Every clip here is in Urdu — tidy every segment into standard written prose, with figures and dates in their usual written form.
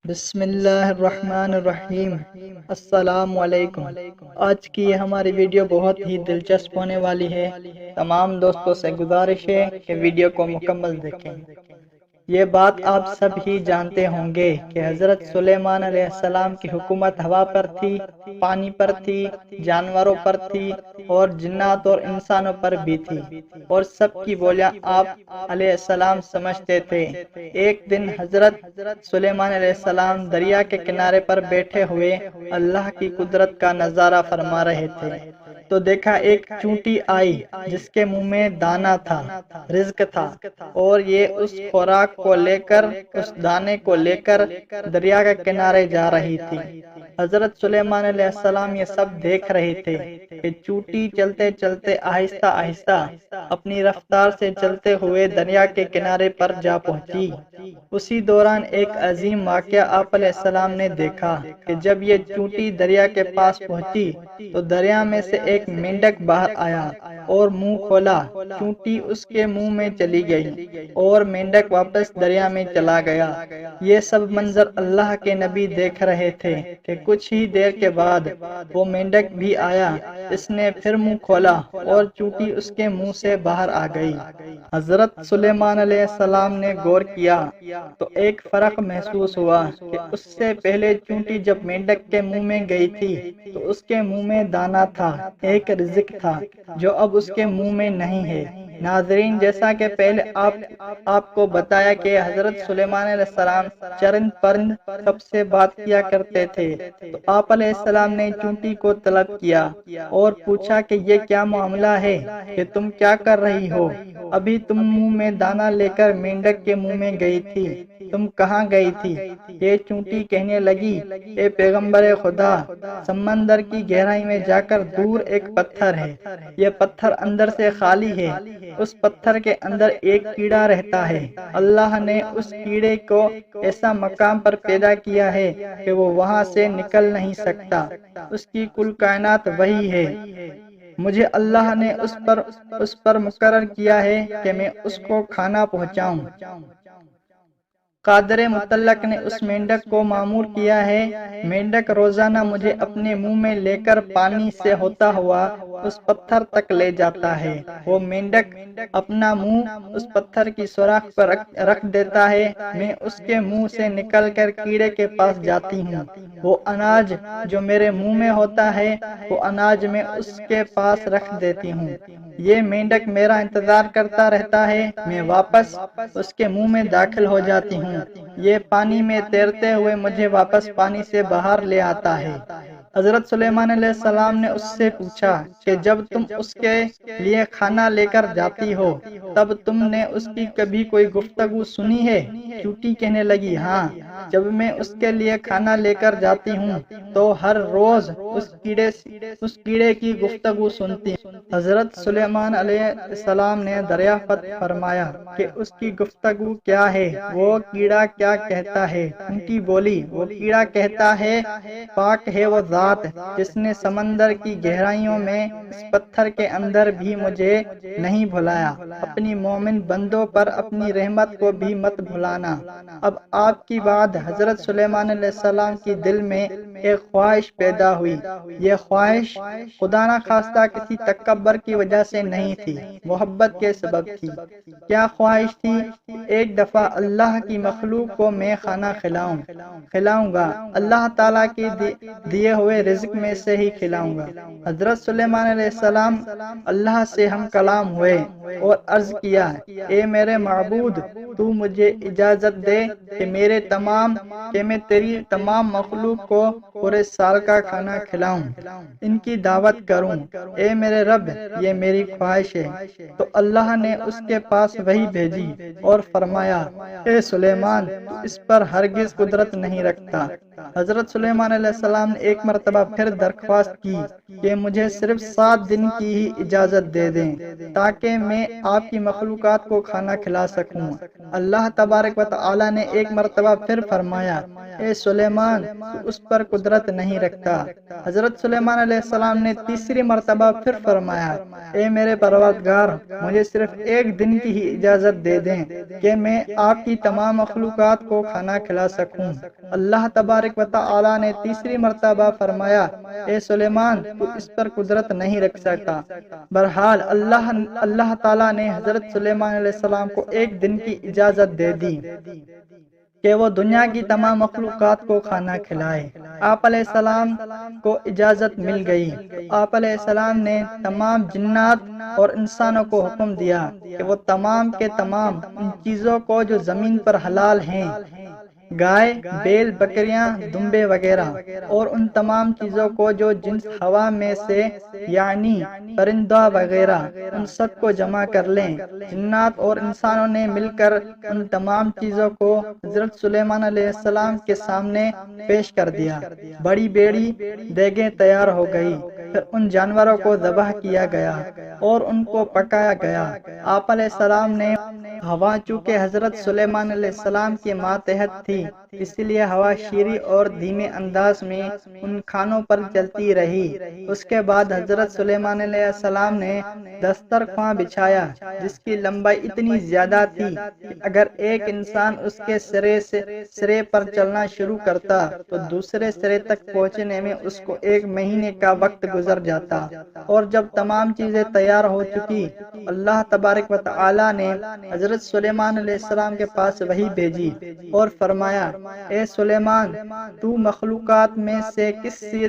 بسم اللہ الرحمن الرحیم۔ السلام علیکم۔ آج کی یہ ہماری ویڈیو بہت ہی دلچسپ ہونے والی ہے۔ تمام دوستوں سے گزارش ہے کہ ویڈیو کو مکمل دیکھیں۔ یہ بات آپ سب ہی جانتے ہوں گے کہ حضرت سلیمان علیہ السلام کی حکومت ہوا پر تھی، پانی پر تھی، جانوروں پر تھی اور جنات اور انسانوں پر بھی تھی، اور سب کی بولیاں آپ علیہ السلام سمجھتے تھے۔ ایک دن حضرت سلیمان علیہ السلام دریا کے کنارے پر بیٹھے ہوئے اللہ کی قدرت کا نظارہ فرما رہے تھے تو دیکھا ایک چونٹی آئی جس کے منہ میں دانا تھا، رزق تھا، اور یہ اس خوراک کو لے کر، اس دانے کو لے کر دریا کے کنارے جا رہی تھی۔ حضرت سلیمان علیہ السلام یہ سب دیکھ رہے تھے کہ چونٹی چلتے چلتے آہستہ آہستہ اپنی رفتار سے چلتے ہوئے دریا کے کنارے پر جا پہنچی۔ اسی دوران ایک عظیم واقعہ آپ علیہ السلام نے دیکھا کہ جب یہ چونٹی دریا کے پاس پہنچی تو دریا میں سے ایک مینڈک باہر آیا اور منہ کھولا۔ چونٹی اس کے منہ میں چلی گئی اور مینڈک واپس دریا میں چلا گیا۔ یہ سب منظر اللہ کے نبی دیکھ رہے تھے کہ کچھ ہی دیر کے بعد وہ مینڈک بھی آیا، اس نے پھر منہ کھولا اور چونٹی اس کے منہ سے باہر آ گئی۔ حضرت سلیمان علیہ السلام نے غور کیا تو ایک فرق محسوس ہوا کہ اس سے پہلے چونٹی جب مینڈک کے منہ میں گئی تھی تو اس کے منہ میں دانا تھا، ایک رزق تھا جو اب اس کے منہ میں نہیں ہے۔ ناظرین، جیسا کہ پہلے آپ کو بتایا کہ حضرت سلیمان علیہ السلام چرند پرند سب سے بات کیا کرتے تھے، تو آپ علیہ السلام نے چونٹی کو طلب کیا اور پوچھا کہ یہ کیا معاملہ ہے کہ تم کیا کر رہی ہو؟ ابھی تم منہ میں دانا لے کر مینڈک کے منہ میں گئی تھی، تم کہاں گئی تھی؟ یہ چونٹی کہنے لگی، اے پیغمبر خدا، سمندر کی گہرائی میں جا کر دور ایک پتھر ہے، یہ پتھر اندر سے خالی ہے، اس پتھر کے اندر ایک کیڑا رہتا ہے، اللہ نے اس کیڑے کو ایسا مقام پر پیدا کیا ہے کہ وہ وہاں سے نکل نہیں سکتا، اس کی کل کائنات وہی ہے، مجھے اللہ نے اس پر مقرر کیا ہے کہ میں اس کو کھانا پہنچاؤں۔ قادر مطلق نے اس مینڈک کو مامور کیا ہے، مینڈک روزانہ مجھے اپنے منہ میں لے کر پانی سے ہوتا ہوا اس پتھر تک لے جاتا ہے۔ وہ مینڈک اپنا منہ اس پتھر کی سوراخ پر رکھ دیتا ہے، میں اس کے منہ سے نکل کر کیڑے کے پاس جاتی ہوں، وہ اناج جو میرے منہ میں ہوتا ہے وہ اناج میں اس کے پاس رکھ دیتی ہوں، یہ مینڈک میرا انتظار کرتا رہتا ہے، میں واپس اس کے منہ میں داخل ہو جاتی ہوں، یہ پانی میں تیرتے ہوئے مجھے واپس پانی سے باہر لے آتا ہے۔ حضرت سلیمان علیہ السلام نے اس سے پوچھا کہ جب تم اس کے لیے کھانا لے کر جاتی ہو تب تم نے اس کی کبھی کوئی گفتگو سنی ہے؟ چونٹی کہنے لگی، ہاں، جب میں اس کے لیے کھانا لے کر جاتی ہوں تو ہر روز اس کیڑے کی گفتگو سنتی ہوں۔ حضرت سلیمان علیہ السلام نے دریافت فرمایا کہ اس کی گفتگو کیا ہے، وہ کیڑا کیا کہتا ہے؟ چونٹی بولی، وہ کیڑا کہتا ہے، پاک ہے وہ ذات جس نے سمندر کی گہرائیوں میں اس پتھر کے اندر بھی مجھے نہیں بھلایا، اپنی مومن بندوں پر اپنی رحمت کو بھی مت بھلانا۔ اب آپ کی بعد حضرت سلیمان علیہ السلام کی دل میں ایک خواہش پیدا ہوئی، یہ خواہش خدا نخواستہ کسی تکبر کی وجہ سے نہیں تھی، محبت کے سبب تھی۔ کیا خواہش تھی؟ ایک دفعہ اللہ کی مخلوق کو میں کھانا کھلاؤں گا، اللہ تعالیٰ کے دیے ہوئے رزق میں سے ہی کھلاؤں گا۔ حضرت سلیمان علیہ السلام اللہ سے ہم کلام ہوئے اور عرض کیا، اے میرے معبود، تو مجھے اجازت دے کہ میں تیری تمام مخلوق کو پورے سال کا کھانا کھلاؤں، ان کی دعوت کروں، اے میرے رب، یہ میری خواہش ہے۔ تو اللہ نے اس کے پاس وحی بھیجی اور فرمایا، اے سلیمان، تو اس پر ہرگز قدرت نہیں رکھتا۔ حضرت سلیمان علیہ السلام نے ایک مرتبہ پھر درخواست کی کہ مجھے صرف 7 دن کی ہی اجازت دے دیں تاکہ میں آپ کی مخلوقات کو کھانا کھلا سکوں۔ اللہ تبارک و تعالی نے ایک مرتبہ پھر فرمایا اے سلیمان تو اس پر قدرت نہیں رکھتا۔ حضرت سلیمان علیہ السلام نے تیسری مرتبہ پھر فرمایا اے میرے پروردگار مجھے صرف ایک دن کی ہی اجازت دے دیں کہ میں آپ کی تمام مخلوقات کو کھانا کھلا سکوں۔ اللہ تبارک و تعالی نے تیسری مرتبہ فرمایا اے سلیمان تو اس پر قدرت نہیں رکھ سکتا۔ بہرحال اللہ تعالیٰ نے حضرت سلیمان علیہ السلام کو ایک دن کی اجازت دے دی کہ وہ دنیا کی تمام مخلوقات کو کھانا کھلائے۔ آپ علیہ السلام کو اجازت مل گئی۔ آپ علیہ السلام نے تمام جنات اور انسانوں کو حکم دیا کہ وہ تمام کے تمام ان چیزوں کو جو زمین پر حلال ہیں، گائے، بیل، بکریاں، دمبے وغیرہ، اور ان تمام چیزوں کو جو جنس ہوا میں سے یعنی پرندہ وغیرہ، ان سب کو جمع کر لیں۔ جنات اور انسانوں نے مل کر ان تمام چیزوں کو حضرت سلیمان علیہ السلام کے سامنے پیش کر دیا۔ بڑی بیڑی دیگیں تیار ہو گئی، پھر ان جانوروں کو ذبح کیا گیا اور ان کو پکایا گیا۔ آپ علیہ السلام نے ہوا چونکہ حضرت سلیمان علیہ السلام کے ماتحت تھی، اس لیے ہوا شیریں اور دھیمے انداز میں ان کھانوں پر چلتی رہی۔ اس کے بعد حضرت سلیمان علیہ السلام نے دسترخواں بچھایا جس کی لمبائی اتنی زیادہ تھی کہ اگر ایک انسان اس کے سرے پر چلنا شروع کرتا تو دوسرے سرے تک پہنچنے میں اس کو 1 مہینے کا وقت گزر جاتا۔ اور جب تمام چیزیں تیار ہو چکی، اللہ تبارک و تعالی نے حضرت سلیمان علیہ السلام کے پاس وحی بھیجی اور فرمایا اے سلیمان تو مخلوقات میں سے کس سے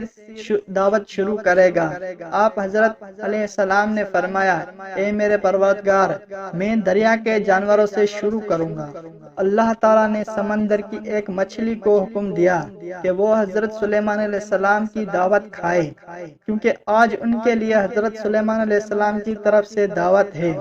دعوت شروع کرے گا؟ آپ حضرت علیہ السلام نے فرمایا اے میرے پروردگار میں دریا کے جانوروں سے شروع کروں گا۔ اللہ تعالیٰ نے سمندر کی ایک مچھلی کو حکم دیا کہ وہ حضرت سلیمان علیہ السلام کی دعوت کھائے، کیونکہ آج ان کے لیے حضرت سلیمان علیہ السلام کی طرف سے دعوت ہے۔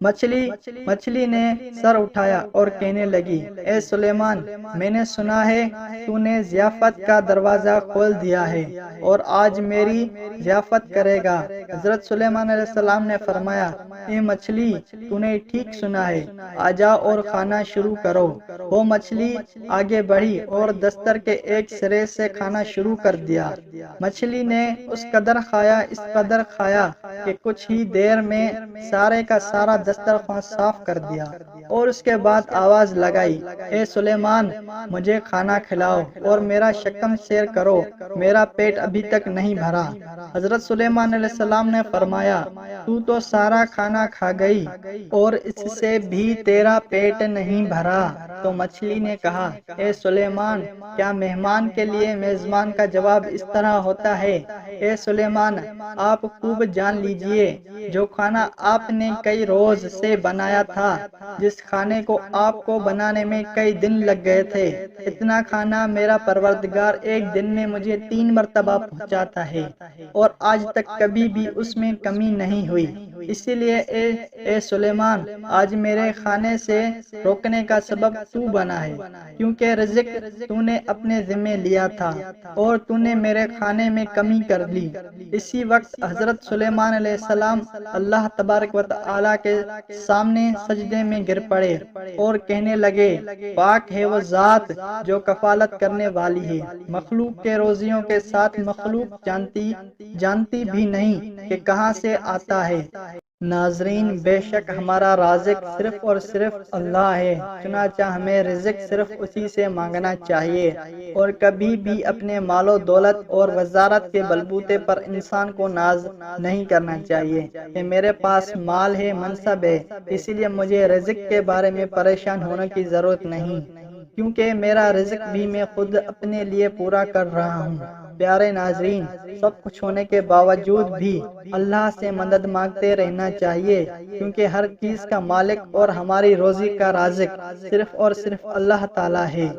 مچھلی نے سر اٹھایا اور کہنے لگی اے سلیمان میں نے سنا ہے تو نے ضیافت کا دروازہ کھول دیا ہے اور آج میری ضیافت کرے گا۔ حضرت سلیمان علیہ السلام نے فرمایا اے مچھلی تو نے ٹھیک سنا ہے، آ جاؤ اور کھانا شروع کرو۔ وہ مچھلی آگے بڑھی اور دستر کے ایک سرے سے کھانا شروع کر دیا۔ مچھلی نے اس قدر کھایا کہ کچھ ہی دیر میں سارے کا سارا دسترخوان صاف کر دیا اور اس کے بعد آواز لگائی اے سلیمان مجھے کھانا کھلاؤ اور میرا شکم سیر کرو، میرا پیٹ ابھی تک نہیں بھرا۔ حضرت سلیمان علیہ السلام نے فرمایا تو سارا کھانا کھا گئی اور اس سے بھی تیرا پیٹ نہیں بھرا۔ تو مچھلی نے کہا اے سلیمان کیا مہمان کے لیے میزبان کا جواب اس طرح ہوتا ہے؟ اے سلیمان آپ خوب جان لیجئے جو کھانا آپ نے کئی روز سے بنایا تھا، جس کھانے کو آپ کو بنانے میں کئی دن لگ گئے تھے، اتنا کھانا میرا پروردگار ایک دن میں مجھے 3 مرتبہ پہنچاتا ہے اور آج تک کبھی بھی اس میں کمی نہیں ہوئی۔ اسی لیے اے سلیمان آج میرے کھانے سے روکنے کا سبب تو بنا ہے، کیونکہ رزق تو نے اپنے ذمہ لیا تھا اور تو نے میرے کھانے میں کمی کر لی۔ اسی وقت حضرت سلیمان علیہ السلام اللہ تبارک و تعالی کے سامنے سجدے میں گر پڑے اور کہنے لگے پاک ہے وہ ذات جو کفالت کرنے والی ہے، مخلوق کے روزیوں کے ساتھ مخلوق جانتی بھی نہیں کہ کہاں سے آتا ہے۔ ناظرین بے شک ہمارا رازق صرف اور صرف اللہ ہے، چنانچہ ہمیں رزق صرف اسی سے مانگنا چاہیے اور کبھی بھی اپنے مال و دولت اور وزارت کے بلبوتے پر انسان کو ناز نہیں کرنا چاہیے کہ میرے پاس مال ہے، منصب ہے، اسی لیے مجھے رزق کے بارے میں پریشان ہونے کی ضرورت نہیں، کیونکہ میرا رزق بھی میں خود اپنے لیے پورا کر رہا ہوں۔ پیارے ناظرین سب کچھ ہونے کے باوجود بھی اللہ سے مدد مانگتے رہنا چاہیے، کیونکہ ہر چیز کا مالک اور ہماری روزی کا رازق صرف اور صرف اللہ تعالی ہے۔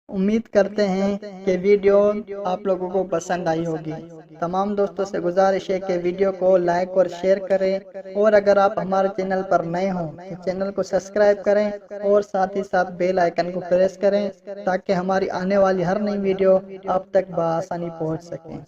امید کرتے ہیں کہ ویڈیو آپ لوگوں کو پسند آئی ہوگی۔ تمام دوستوں سے گزارش ہے کہ ویڈیو کو لائک اور شیئر کریں، اور اگر آپ ہمارے چینل پر نئے ہوں تو چینل کو سبسکرائب کریں اور ساتھ ہی ساتھ بیل آئیکن کو پریس کریں تاکہ ہماری آنے والی ہر نئی ویڈیو آپ تک بآسانی پہنچ سکیں۔